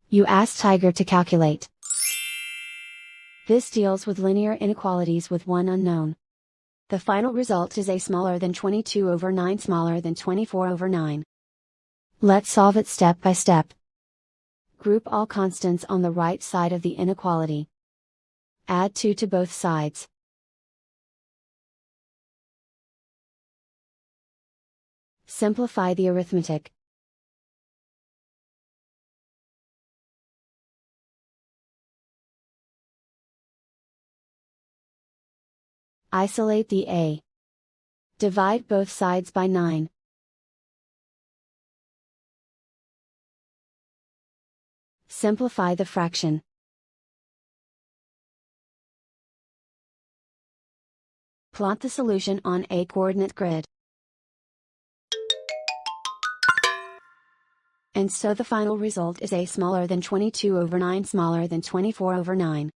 You ask Tiger to calculate. This deals with linear inequalities with one unknown. The final result is a smaller than 22 over 9 smaller than 24 over 9. Let's solve it step by step. Group all constants on the right side of the inequality. Add 2 to both sides. Simplify the arithmetic. Isolate the a. Divide both sides by 9. Simplify the fraction. Plot the solution on a coordinate grid. And so the final result is a smaller than 22 over 9 smaller than 24 over 9.